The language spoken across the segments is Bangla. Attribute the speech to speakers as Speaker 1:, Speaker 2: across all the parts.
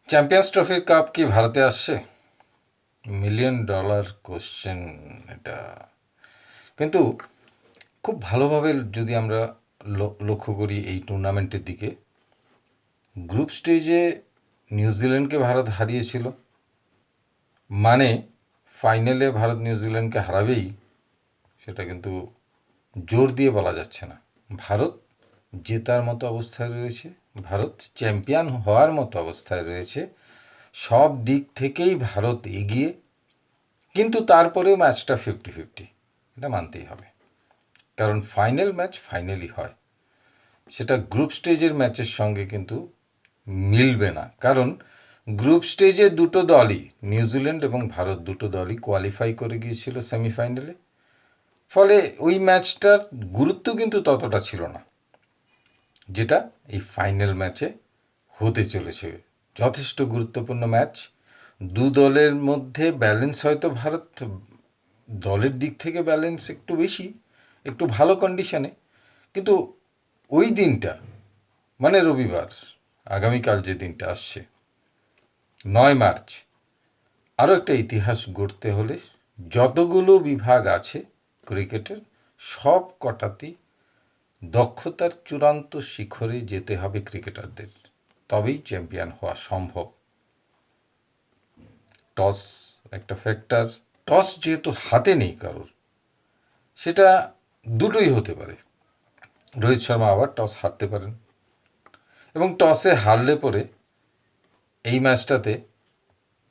Speaker 1: চ্যাম্পিয়ন্স ট্রফির কাপ কি ভারতে আসছে? মিলিয়ন ডলার কোশ্চেন এটা। কিন্তু খুব ভালোভাবে যদি আমরা লক্ষ্য করি এই টুর্নামেন্টের দিকে, গ্রুপ স্টেজে নিউজিল্যান্ডকে ভারত হারিয়েছিল, মানে ফাইনালে ভারত নিউজিল্যান্ডকে হারাবেই, সেটা কিন্তু জোর দিয়ে বলা যাচ্ছে না। ভারত জেতার মতো অবস্থায় রয়েছে, ভারত চ্যাম্পিয়ন হওয়ার মতো অবস্থায় রয়েছে, সব দিক থেকেই ভারত এগিয়ে। কিন্তু তারপরেও ম্যাচটা 50-50, এটা মানতেই হবে। কারণ ফাইনাল ম্যাচ ফাইনালই হয়, সেটা গ্রুপ স্টেজের ম্যাচের সঙ্গে কিন্তু মিলবে না। কারণ গ্রুপ স্টেজে দুটো দলই, নিউজিল্যান্ড এবং ভারত, দুটো দলই কোয়ালিফাই করে গিয়েছিল সেমিফাইনালে। ফলে ওই ম্যাচটার গুরুত্ব কিন্তু ততটা ছিল না যেটা এই ফাইনাল ম্যাচে হতে চলেছে। যথেষ্ট গুরুত্বপূর্ণ ম্যাচ, দু দলের মধ্যে ব্যালেন্স হয়তো ভারত দলের দিক থেকে ব্যালেন্স একটু বেশি, একটু ভালো কন্ডিশনে। কিন্তু ওই দিনটা, মানে রবিবার, আগামীকাল যে দিনটা আসছে 9 মার্চ, আরও একটা ইতিহাস গড়তে হলে যতগুলো বিভাগ আছে ক্রিকেটের সব কটাতেই দক্ষতার চূড়ান্ত শিখরে যেতে হবে ক্রিকেটারদের, তবেই চ্যাম্পিয়ন হওয়া সম্ভব। টস একটা ফ্যাক্টর। টস যেহেতু হাতে নেই কারোর, সেটা দুটোই হতে পারে। রোহিত শর্মা আবার টস হারতে পারেন, এবং টসে হারলে পরে এই ম্যাচটাতে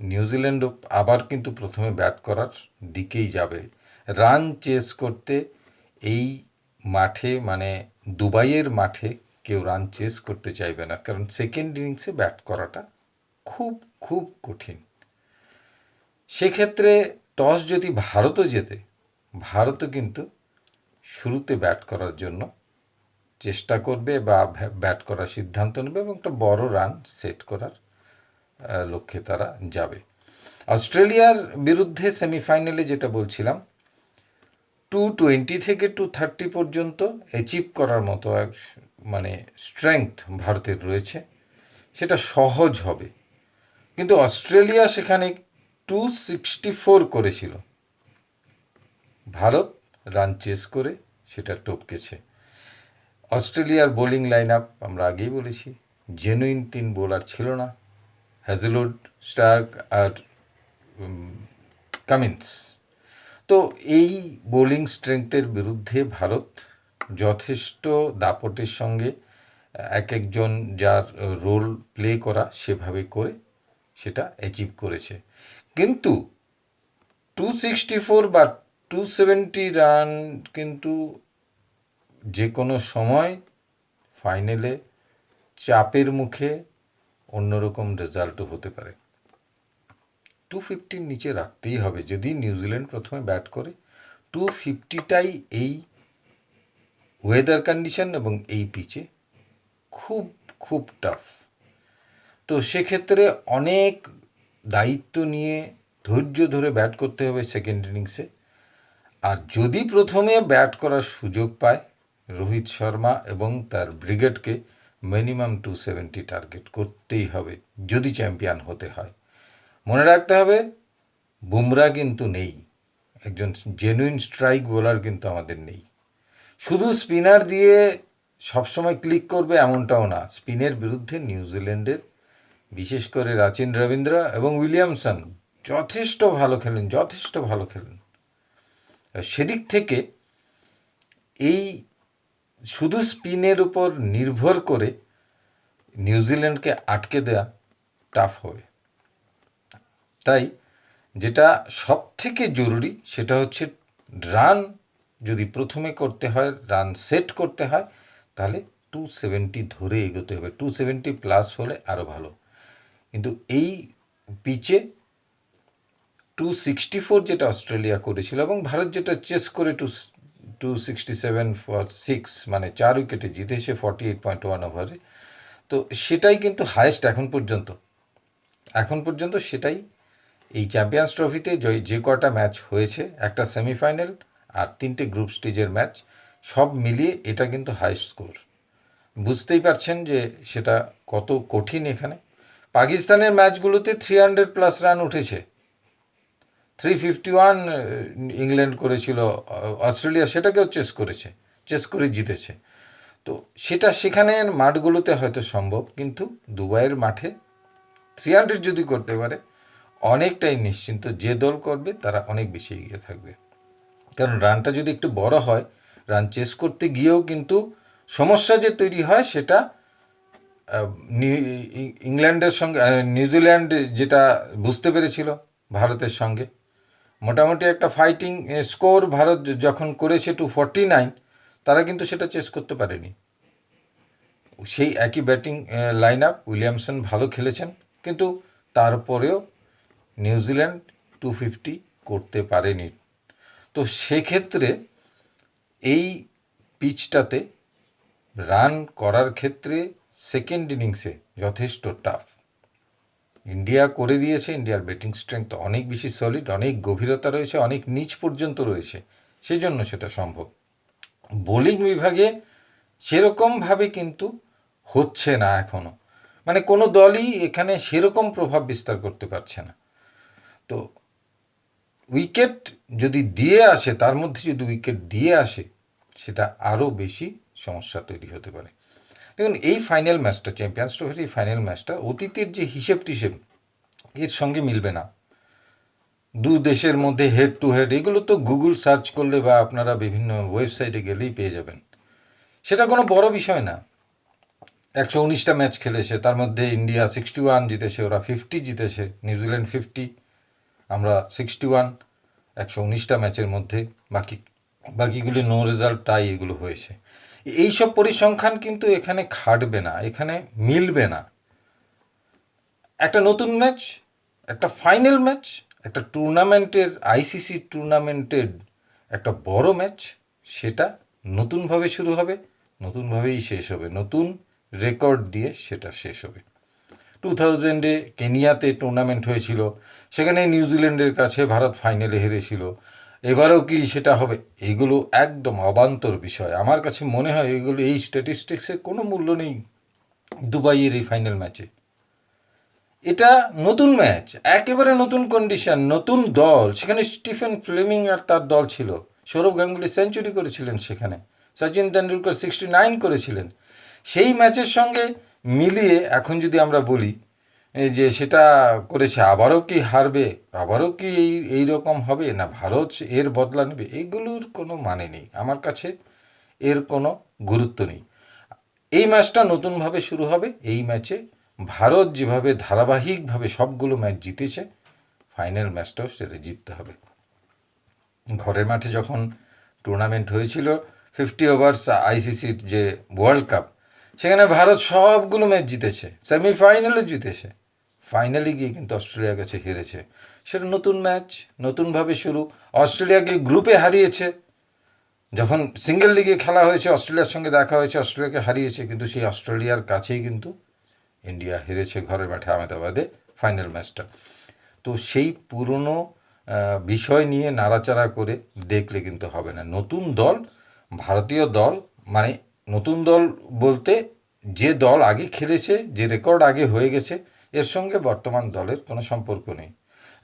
Speaker 1: নিউজিল্যান্ডও আবার কিন্তু প্রথমে ব্যাট করার দিকেই যাবে। রান চেস করতে এই মাঠে, মানে দুবাইয়ের মাঠে, কেউ রান চেস করতে চাইবে না, কারণ সেকেন্ড ইনিংসে ব্যাট করাটা খুব খুব কঠিন। সেক্ষেত্রে টস যদি ভারতও জেতে, ভারতও কিন্তু শুরুতে ব্যাট করার জন্য চেষ্টা করবে বা ব্যাট করার সিদ্ধান্ত নেবে, এবং একটা বড় রান সেট করার লক্ষ্যে তারা যাবে। অস্ট্রেলিয়ার বিরুদ্ধে সেমিফাইনালে যেটা বলছিলাম, 220 থেকে 230 পর্যন্ত অ্যাচিভ করার মতো মানে স্ট্রেংথ ভারতের রয়েছে, সেটা সহজ হবে। কিন্তু অস্ট্রেলিয়া সেখানে 264 করেছিল, ভারত রান চেস করে সেটা টপকেছে। অস্ট্রেলিয়ার বোলিং লাইন আপ আমরা আগেই বলেছি, জেনুইন 3 বোলার ছিল না, হ্যাজেলউড, স্টার্ক আর কামিন্স। তো এই বোলিং স্ট্রেংথের বিরুদ্ধে ভারত যথেষ্ট দাপটের সঙ্গে এক একজন যার রোল প্লে করা সেভাবে করে সেটা অ্যাচিভ করেছে। কিন্তু 264 বা 270 রান কিন্তু যে কোনো সময় ফাইনালে চাপের মুখে অন্যরকম রেজাল্টও হতে পারে। 250 নিচে রাখতেই হবে যদি নিউজিল্যান্ড প্রথমে ব্যাট করে। 250টাই এই ওয়েদার কন্ডিশন এবং এই পিচে খুব খুব টাফ। তো সেক্ষেত্রে অনেক দায়িত্ব নিয়ে ধৈর্য ধরে ব্যাট করতে হবে সেকেন্ড ইনিংসে। আর যদি প্রথমে ব্যাট করার সুযোগ পায় রোহিত শর্মা এবং তার ব্রিগেডকে, মিনিমাম 270 টার্গেট করতেই হবে যদি চ্যাম্পিয়ন হতে হয়। মনে রাখতে হবে, বুমরা কিন্তু নেই, একজন জেনুইন স্ট্রাইক বোলার কিন্তু আমাদের নেই। শুধু স্পিনার দিয়ে সবসময় ক্লিক করবে এমনটাও না। স্পিনের বিরুদ্ধে নিউজিল্যান্ডের বিশেষ করে রাচিন রবীন্দ্র এবং উইলিয়ামসন যথেষ্ট ভালো খেলেন, যথেষ্ট ভালো খেলেন। সেদিক থেকে এই শুধু স্পিনের উপর নির্ভর করে নিউজিল্যান্ডকে আটকে দেওয়া টাফ হবে। তাই যেটা সব থেকে জরুরি সেটা হচ্ছে রান যদি প্রথমে করতে হয়, রান সেট করতে হয়, তাহলে 270 ধরে এগোতে হবে। 270 প্লাস হলে আরও ভালো। কিন্তু এই পিচে 264 যেটা অস্ট্রেলিয়া করেছিল এবং ভারত যেটা চেস করে 267 ফর 6, মানে 4 উইকেটে জিতেছে 48.1 ওভারে, তো সেটাই কিন্তু হায়েস্ট এখন পর্যন্ত সেটাই এই চ্যাম্পিয়ন্স ট্রফিতে যে কটা ম্যাচ হয়েছে, একটা সেমিফাইনাল আর 3টে গ্রুপ স্টেজের ম্যাচ, সব মিলিয়ে এটা কিন্তু হাই স্কোর। বুঝতেই পারছেন যে সেটা কত কঠিন এখানে। পাকিস্তানের ম্যাচগুলোতে 300+ রান উঠেছে, 351 ইংল্যান্ড করেছিল, অস্ট্রেলিয়া সেটাকেও চেস করে জিতেছে। তো সেটা সেখানে মাঠগুলোতে হয়তো সম্ভব, কিন্তু দুবাইয়ের মাঠে 300 যদি করতে পারে অনেকটাই নিশ্চিন্ত, যে দল করবে তারা অনেক বেশি এগিয়ে থাকবে। কারণ রানটা যদি একটু বড় হয়, রান চেস করতে গিয়েও কিন্তু সমস্যা যে তৈরি হয় সেটা ইংল্যান্ডের সঙ্গে নিউজিল্যান্ড যেটা বুঝতে পেরেছিল ভারতের সঙ্গে, মোটামুটি একটা ফাইটিং স্কোর ভারত যখন করেছে 249, তারা কিন্তু সেটা চেস করতে পারেনি। সেই একই ব্যাটিং লাইন আপ, উইলিয়ামসন ভালো খেলেছেন, কিন্তু তারপরেও নিউজিল্যান্ড 250 করতে পারেনি। তো সেক্ষেত্রে এই পিচটাতে রান করার ক্ষেত্রে সেকেন্ড ইনিংসে যথেষ্ট টাফ। ইন্ডিয়া করে দিয়েছে, ইন্ডিয়ার ব্যাটিং স্ট্রেংথ অনেক বেশি সলিড, অনেক গভীরতা রয়েছে, অনেক নিচ পর্যন্ত রয়েছে, সেই জন্য সেটা সম্ভব। বোলিং বিভাগে সেরকমভাবে কিন্তু হচ্ছে না এখনও, মানে কোনো দলই এখানে সেরকম প্রভাব বিস্তার করতে পারছে না। তো উইকেট যদি দিয়ে আসে, তার মধ্যে যদি উইকেট দিয়ে আসে, সেটা আরও বেশি সমস্যা তৈরি হতে পারে। দেখুন, এই ফাইনাল ম্যাচটা, চ্যাম্পিয়ন্স ট্রফির এই ফাইনাল ম্যাচটা অতীতের যে হিসেব টিসেব এর সঙ্গে মিলবে না। দু দেশের মধ্যে হেড টু হেড, এগুলো তো গুগল সার্চ করলে বা আপনারা বিভিন্ন ওয়েবসাইটে গেলেই পেয়ে যাবেন। সেটা কোনো বড় বিষয় না। 119টা ম্যাচ খেলেছে, তার মধ্যে ইন্ডিয়া 61 জিতেছে, ওরা 50 জিতেছে, নিউজিল্যান্ড 50, আমরা 61। 119টা ম্যাচের মধ্যে বাকিগুলি নো রেজাল্ট, টাই, এগুলো হয়েছে। এইসব পরিসংখ্যান কিন্তু এখানে খাটবে না, এখানে মিলবে না। একটা নতুন ম্যাচ, একটা ফাইনাল ম্যাচ, একটা টুর্নামেন্টের, আইসিসি টুর্নামেন্টের একটা বড় ম্যাচ, সেটা নতুনভাবে শুরু হবে, নতুনভাবেই শেষ হবে, নতুন রেকর্ড দিয়ে সেটা শেষ হবে। 2000-এ কেনিয়াতে টুর্নামেন্ট হয়েছিল, সেখানে নিউজিল্যান্ডের কাছে ভারত ফাইনালে হেরেছিল। এবারেও কি সেটা হবে? এগুলো একদম অবান্তর বিষয়। আমার কাছে মনে হয় এগুলো, এই স্ট্যাটিস্টিক্সের কোনো মূল্য নেই দুবাইয়ের এই ফাইনাল ম্যাচে। এটা নতুন ম্যাচ, একেবারে নতুন কন্ডিশন, নতুন দল। সেখানে স্টিফেন ফ্লেমিং আর তার দল ছিল, সৌরভ গাঙ্গুলি সেঞ্চুরি করেছিলেন সেখানে, সচিন তেন্ডুলকর 69 করেছিলেন। সেই ম্যাচের সঙ্গে মিলিয়ে এখন যদি আমরা বলি যে সেটা করেছে, আবারও কি হারবে, আবারও কি এই রকম হবে, না ভারত এর বদলা নেবে, এগুলোর কোনো মানে নেই, আমার কাছে এর কোনো গুরুত্ব নেই। এই ম্যাচটা নতুনভাবে শুরু হবে। এই ম্যাচে ভারত যেভাবে ধারাবাহিকভাবে সবগুলো ম্যাচ জিতেছে, ফাইনাল ম্যাচটাও সেটা জিততে হবে। ঘরের মাঠে যখন টুর্নামেন্ট হয়েছিল 50 ওভার্স আইসিসির যে ওয়ার্ল্ড কাপ, সেখানে ভারত সবগুলো ম্যাচ জিতেছে, সেমিফাইনালে জিতেছে, ফাইনালে গিয়ে কিন্তু অস্ট্রেলিয়ার কাছে হেরেছে। সেটা নতুন ম্যাচ, নতুনভাবে শুরু। অস্ট্রেলিয়াকে গ্রুপে হারিয়েছে, যখন সিঙ্গেল লিগে খেলা হয়েছে, অস্ট্রেলিয়ার সঙ্গে দেখা হয়েছে, অস্ট্রেলিয়াকে হারিয়েছে, কিন্তু সেই অস্ট্রেলিয়ার কাছেই কিন্তু ইন্ডিয়া হেরেছে ঘরের মাঠে আহমেদাবাদে ফাইনাল ম্যাচটা। তো সেই পুরনো বিষয় নিয়ে নাড়াচাড়া করে দেখলে কিন্তু হবে না। নতুন দল, ভারতীয় দল, মানে নতুন দল বলতে যে দল আগে খেলেছে, যে রেকর্ড আগে হয়ে গেছে, এর সঙ্গে বর্তমান দলের কোনো সম্পর্ক নেই।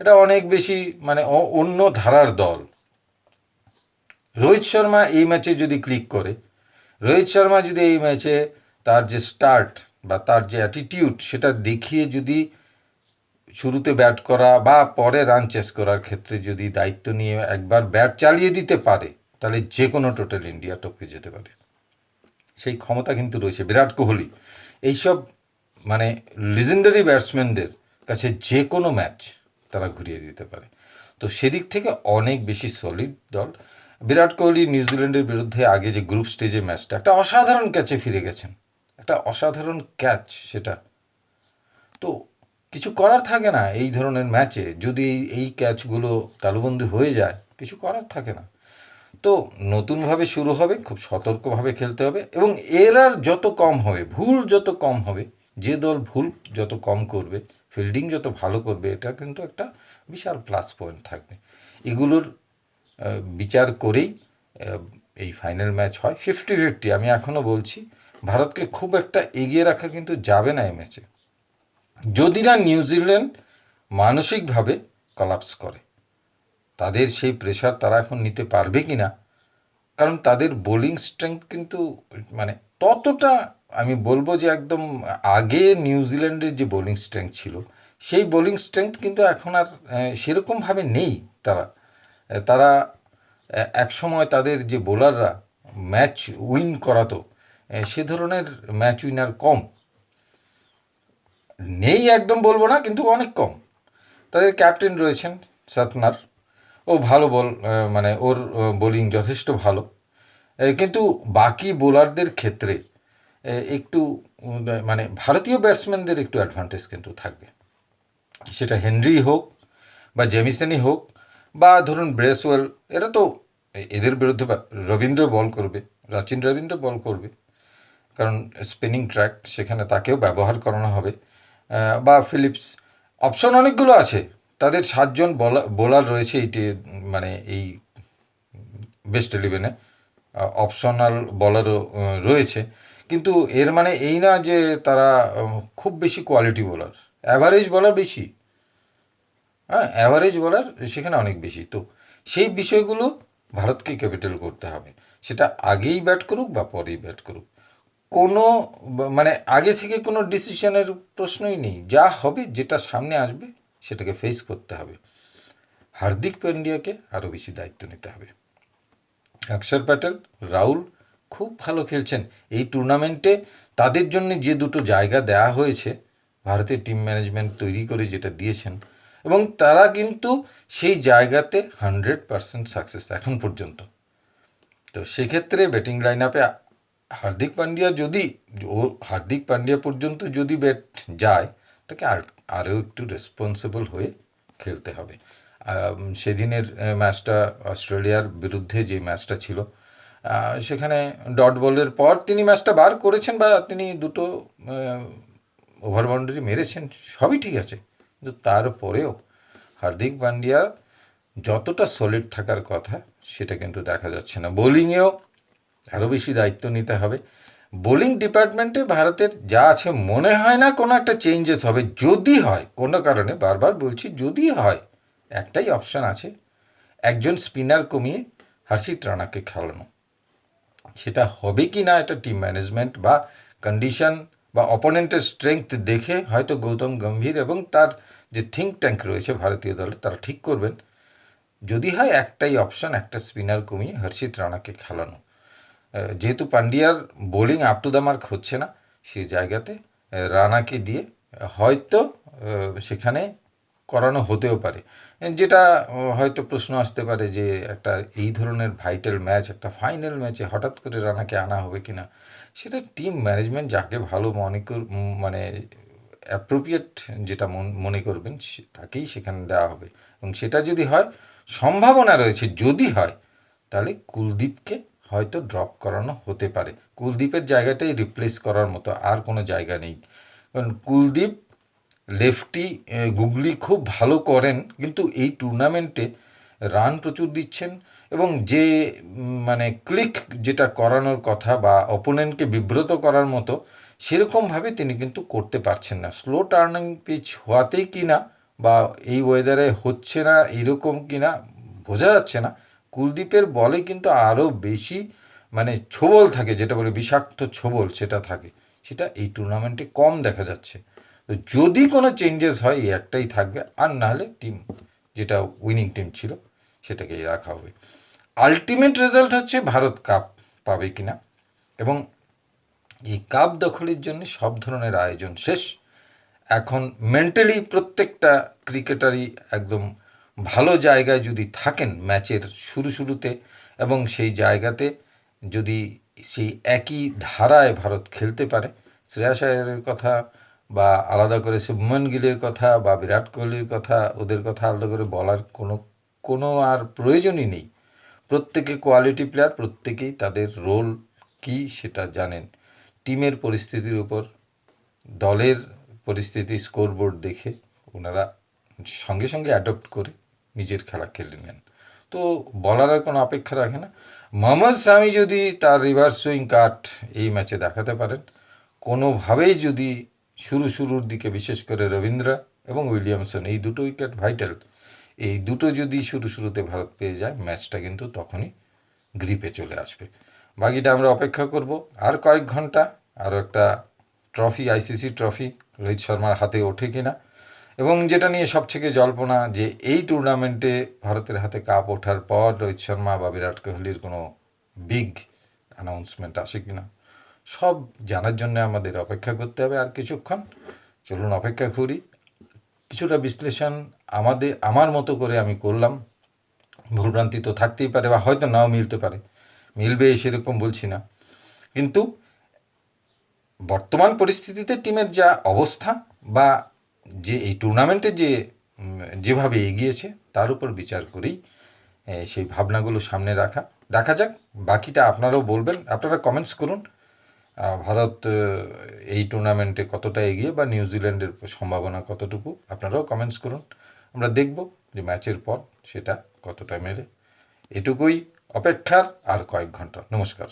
Speaker 1: এটা অনেক বেশি মানে অন্য ধারার দল। রোহিত শর্মা এই ম্যাচে যদি ক্লিক করে, রোহিত শর্মা যদি এই ম্যাচে তার যে স্টার্ট বা তার যে অ্যাটিটিউড সেটা দেখিয়ে যদি শুরুতে ব্যাট করা বা পরে রান চেস করার ক্ষেত্রে যদি দায়িত্ব নিয়ে একবার ব্যাট চালিয়ে দিতে পারে, তাহলে যে কোনো টোটাল ইন্ডিয়া টপকে যেতে পারে। সেই ক্ষমতা কিন্তু রয়েছে বিরাট কোহলি, এইসব মানে লিজেন্ডারি ব্যাটসম্যানদের কাছে যে কোনো ম্যাচ তারা ঘুরিয়ে দিতে পারে। তো সেদিক থেকে অনেক বেশি সলিড দল। বিরাট কোহলি নিউজিল্যান্ডের বিরুদ্ধে আগে যে গ্রুপ স্টেজে ম্যাচটা, একটা অসাধারণ ক্যাচে ফিরে গেছেন, একটা অসাধারণ ক্যাচ সেটা। তো কিছু করার থাকে না এই ধরনের ম্যাচে, যদি এই ক্যাচগুলো তালুবন্দী হয়ে যায়, কিছু করার থাকে না। তো নতুনভাবে শুরু হবে, খুব সতর্কভাবে খেলতে হবে, এবং এরার যত কম হবে, ভুল যত কম হবে, যে দল ভুল যত কম করবে, ফিল্ডিং যত ভালো করবে, এটা কিন্তু একটা বিশাল প্লাস পয়েন্ট থাকবে। এগুলোর বিচার করেই এই ফাইনাল ম্যাচ হয়। 50-50, আমি এখনও বলছি ভারতকে খুব একটা এগিয়ে রাখা কিন্তু যাবে না এই ম্যাচে। যদি না নিউজিল্যান্ড মানসিকভাবে কলাপস করে, তাদের সেই প্রেশার তারা এখন নিতে পারবে কি না, কারণ তাদের বোলিং স্ট্রেংথ কিন্তু মানে ততটা, আমি বলবো যে একদম আগে নিউজিল্যান্ডের যে বোলিং স্ট্রেংথ ছিল সেই বোলিং স্ট্রেংথ কিন্তু এখন আর সেরকমভাবে নেই। তারা তারা এক সময় তাদের যে বোলাররা ম্যাচ উইন করাতো, সে ধরনের ম্যাচ উইনার কম, নেই একদম বলবো না, কিন্তু অনেক কম। তাদের ক্যাপ্টেন রয়েছেন সাতনার, ও ভালো মানে ওর বোলিং যথেষ্ট ভালো, কিন্তু বাকি বোলারদের ক্ষেত্রে একটু মানে ভারতীয় ব্যাটসম্যানদের একটু অ্যাডভান্টেজ কিন্তু থাকবে। সেটা হেনরি হোক বা জেমিসনই হোক বা ধরুন ব্রেসওয়েল, এরা তো এদের বিরুদ্ধে রবীন্দ্র বল করবে, রবীন্দ্র বল করবে, কারণ স্পিনিং ট্র্যাক সেখানে তাকেও ব্যবহার করানো হবে, বা ফিলিপস, অপশন অনেকগুলো আছে। তাদের 7জন বোলার রয়েছে মানে এই বেস্ট ইলেভেনে, অপশনাল বলারও রয়েছে, কিন্তু এর মানে এই না যে তারা খুব বেশি কোয়ালিটি বোলার, অ্যাভারেজ বলার বেশি, হ্যাঁ অ্যাভারেজ বলার সেখানে অনেক বেশি। তো সেই বিষয়গুলো ভারতকে ক্যাপিটাল করতে হবে, সেটা আগেই ব্যাট করুক বা পরেই ব্যাট করুক, কোনো মানে আগে থেকে কোনো ডিসিশনের প্রশ্নই নেই, যা হবে যেটা সামনে আসবে সেটাকে ফেস করতে হবে। হার্দিক পান্ডিয়াকে আরও বেশি দায়িত্ব নিতে হবে। অক্ষর প্যাটেল, রাহুল খুব ভালো খেলছেন এই টুর্নামেন্টে। তাদের জন্য যে দুটো জায়গা দেওয়া হয়েছে ভারতের টিম ম্যানেজমেন্ট তৈরি করে যেটা দিয়েছেন, এবং তারা কিন্তু সেই জায়গাতে 100% সাকসেস এখন পর্যন্ত। তো সেক্ষেত্রে ব্যাটিং লাইন আপে হার্দিক পান্ডিয়া পর্যন্ত যদি ব্যাট যায়, তাকে আরও একটু রেসপন্সিবল হয়ে খেলতে হবে। সেদিনের ম্যাচটা অস্ট্রেলিয়ার বিরুদ্ধে যে ম্যাচটা ছিল, সেখানে ডট বলের পর তিনি ম্যাচটা বার করেছেন বা তিনি দুটো ওভার বাউন্ডারি মেরেছেন, সবই ঠিক আছে, কিন্তু তারপরেও হার্দিক পান্ডিয়া যতটা সলিড থাকার কথা সেটা কিন্তু দেখা যাচ্ছে না। বোলিংয়েও আরও বেশি দায়িত্ব নিতে হবে। বোলিং ডিপার্টমেন্টে ভারতের যা আছে, মনে হয় না কোনো একটা চেঞ্জেস হবে। যদি হয় কোনো কারণে, বারবার বলছি যদি হয়, একটাই অপশান আছে, একজন স্পিনার কমিয়ে হর্ষিত রানাকে খেলানো। সেটা হবে কি না এটা টিম ম্যানেজমেন্ট বা কন্ডিশন বা অপোনেন্টের স্ট্রেংথ দেখে হয়তো গৌতম গম্ভীর এবং তার যে থিঙ্ক ট্যাঙ্ক রয়েছে ভারতীয় দলে তারা ঠিক করবেন। যদি হয় একটাই অপশান, একটা স্পিনার কমিয়ে হর্ষিত রানাকে খেলানো। যেহেতু পান্ডিয়ার bowling up to the mark হচ্ছে না, সেই জায়গাতে রানাকে দিয়ে হয়তো সেখানে করানো হতেও পারে। যেটা হয়তো প্রশ্ন আসতে পারে যে একটা এই ধরনের ভাইটাল ম্যাচ, একটা ফাইনাল ম্যাচে হঠাৎ করে রানাকে আনা হবে কি না, সেটা টিম ম্যানেজমেন্ট যাকে ভালো মানে অ্যাপ্রোপ্রিয়েট যেটা মনে করবেন তাকেই সেখানে দেওয়া হবে। এবং সেটা যদি হয়, সম্ভাবনা রয়েছে যদি হয়, তাহলে কুলদীপকে হয়তো ড্রপ করানো হতে পারে। কুলদীপের জায়গাটাই রিপ্লেস করার মতো আর কোনো জায়গা নেই, কারণ কুলদীপ লেফটি গুগলি খুব ভালো করেন, কিন্তু এই টুর্নামেন্টে রান প্রচুর দিচ্ছেন, এবং যে মানে ক্লিক যেটা করানোর কথা বা অপোনেন্টকে বিব্রত করার মতো, সেরকমভাবে তিনি কিন্তু করতে পারছেন না। স্লো টার্নিং পিচ হওয়াতেই কি না বা এই ওয়েদারে হচ্ছে না এরকম কি না বোঝা যাচ্ছে না, কুলদীপের বলে কিন্তু আরও বেশি মানে ছোবল থাকে, যেটা বলে বিষাক্ত ছোবল সেটা থাকে, সেটা এই টুর্নামেন্টে কম দেখা যাচ্ছে। তো যদি কোনো চেঞ্জেস হয় এই একটাই থাকবে, আর নাহলে টিম যেটা উইনিং টিম ছিল সেটাকেই রাখা হবে। আলটিমেট রেজাল্ট হচ্ছে ভারত কাপ পাবে কিনা, এবং এই কাপ দখলের জন্য সব ধরনের আয়োজন শেষ। এখন মেন্টালি প্রত্যেকটা ক্রিকেটারই একদম ভালো জায়গায় যদি থাকেন ম্যাচের শুরুতে, এবং সেই জায়গাতে যদি সেই একই ধারায় ভারত খেলতে পারে, শ্রেয়াস আয়ারের কথা বা আলাদা করে শুভমন গিলের কথা বা বিরাট কোহলির কথা, ওদের কথা আলাদা করে বলার কোনো আর প্রয়োজনই নেই। প্রত্যেকে কোয়ালিটি প্লেয়ার, প্রত্যেকেই তাদের রোল কী সেটা জানেন। টিমের পরিস্থিতির উপর, দলের পরিস্থিতি, স্কোরবোর্ড দেখে ওনারা সঙ্গে সঙ্গে অ্যাডপ্ট করে নিজের খেলা খেলে নেন। তো বলার আর কোনো অপেক্ষা রাখে না। মোহাম্মদ শামি যদি তার রিভার্স সুইং কাট এই ম্যাচে দেখাতে পারেন, কোনোভাবেই যদি শুরুর দিকে বিশেষ করে রবীন্দ্র এবং উইলিয়ামসন এই দুটো উইকেট ভাইটাল। এই দুটো যদি শুরুতে ভারত পেয়ে যায়, ম্যাচটা কিন্তু তখনই গ্রিপে চলে আসবে। বাকিটা আমরা অপেক্ষা করব আর কয়েক ঘন্টা। আরও একটা ট্রফি, আইসিসি ট্রফি রোহিত শর্মার হাতে ওঠে কিনা, এবং যেটা নিয়ে সবথেকে জল্পনা যে এই টুর্নামেন্টে ভারতের হাতে কাপ ওঠার পর রোহিত শর্মা বা বিরাট কোহলির কোনো বিগ অ্যানাউন্সমেন্ট আসে কিনা, সব জানার জন্য আমাদের অপেক্ষা করতে হবে আর কিছুক্ষণ। চলুন অপেক্ষা করি। কিছুটা বিশ্লেষণ আমার মতো করে আমি করলাম। ভুলভ্রান্তি তো থাকতেই পারে বা হয়তো নাও মিলতে পারে, মিলবে সেরকম বলছি না, কিন্তু বর্তমান পরিস্থিতিতে টিমের যা অবস্থা বা যে এই টুর্নামেন্টে যেভাবে এগিয়েছে তার উপর বিচার করেই সেই ভাবনাগুলো সামনে দেখা যাক। বাকিটা আপনারাও বলবেন, আপনারা কমেন্টস করুন ভারত এই টুর্নামেন্টে কতটা এগিয়ে বা নিউজিল্যান্ডের সম্ভাবনা কতটুকু, আপনারাও কমেন্টস করুন। আমরা দেখব যে ম্যাচের পর সেটা কতটা মেলে। এটুকুই অপেক্ষার আর কয়েক ঘন্টা। নমস্কার।